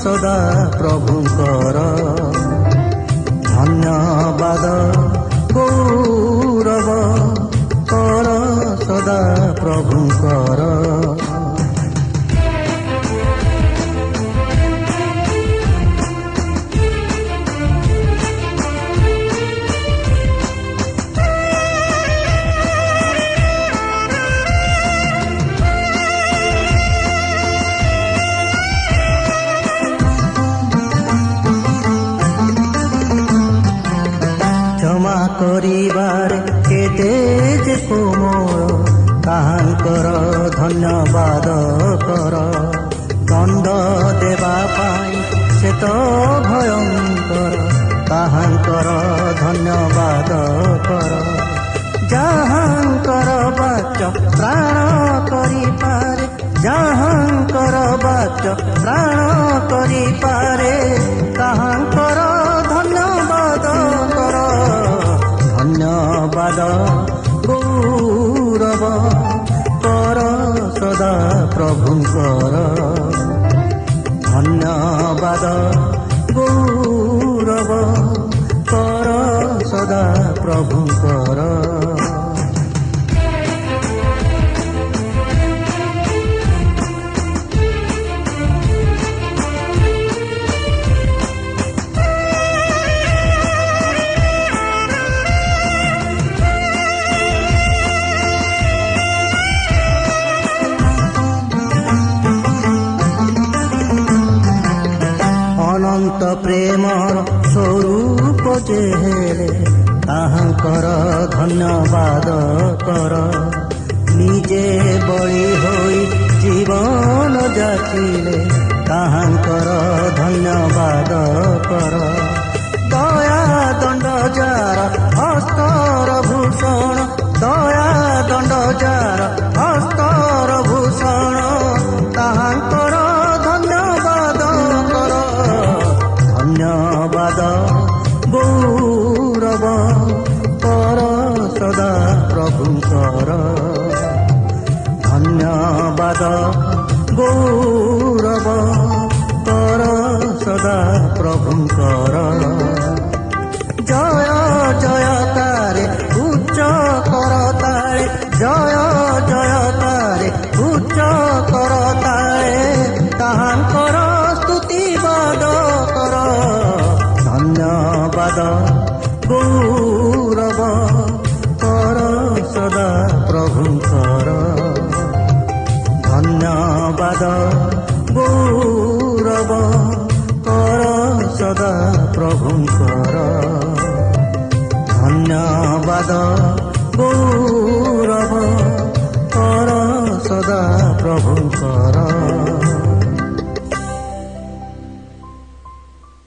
ସଦା ପ୍ରଭୁଙ୍କର। ଧନ୍ୟବାଦ ଗୌରବ କର ସଦା ପ୍ରଭୁଙ୍କର। ক্ষমা କରିବାରେ କେତେ ଯେ କୋମଳ, ତାହାଙ୍କର ଧନ୍ୟବାଦ କର। ଦଣ୍ଡ ଦେବା ପାଇଁ ସେ ତ ଭୟଙ୍କର, ତାହାଙ୍କର ଧନ୍ୟବାଦ କର। ଯାହାଙ୍କର ବାଚ ପ୍ରାଣ କରିପାରେ, ଯାହାଙ୍କର ବାଚ ପ୍ରାଣ କରିପାରେ, ତାହାଙ୍କର ଧନ୍ୟବାଦ କର। ଧନ୍ୟବାଦ ଗୌରବ କର ସଦା ପ୍ରଭୁଙ୍କର। ଧନ୍ୟବାଦ ଗୌରବ କର ସଦା ପ୍ରଭୁଙ୍କର। ଅନନ୍ତ ପ୍ରେମର ସ୍ୱରୂପ ଯେ ହେଲେ, ତାହାଙ୍କର ଧନ୍ୟବାଦ କର। ନିଜେ ବଳି ହୋଇ ଜୀବନ ଯାଚିଲେ, ତାହାଙ୍କର ଧନ୍ୟବାଦ କର। ଦୟା ଦଣ୍ଡ ଯାର ହସ୍ତର ଭୂଷଣ, ଦୟା ଦଣ୍ଡ ଯାର ହସ୍ତର ଭୂଷଣ, ତାହାଙ୍କର ଧନ୍ୟବାଦ କର। ଧନ୍ୟବାଦ ଗୌରବ କର ସଦା ପ୍ରଭୁଙ୍କର। ଧନ୍ୟବାଦ ଗୌରବ କର ସଦା ପ୍ରଭୁଙ୍କର। ଜୟ ଜୟତାରେ ଉଚ୍ଚ କରତାଳେ, ଜୟ ଜୟତାରେ ଉଚ୍ଚ କରତାଳେ, ତାହାଙ୍କର ସ୍ତୁତିବାଦ କର। ଧନ୍ୟବାଦ ଗୌରବ କର ସଦା ପ୍ରଭୁଙ୍କର। ଧନ୍ୟବାଦ ଗୌରବ କର ସଦା ପ୍ରଭୁଙ୍କର। ଧନ୍ୟବାଦ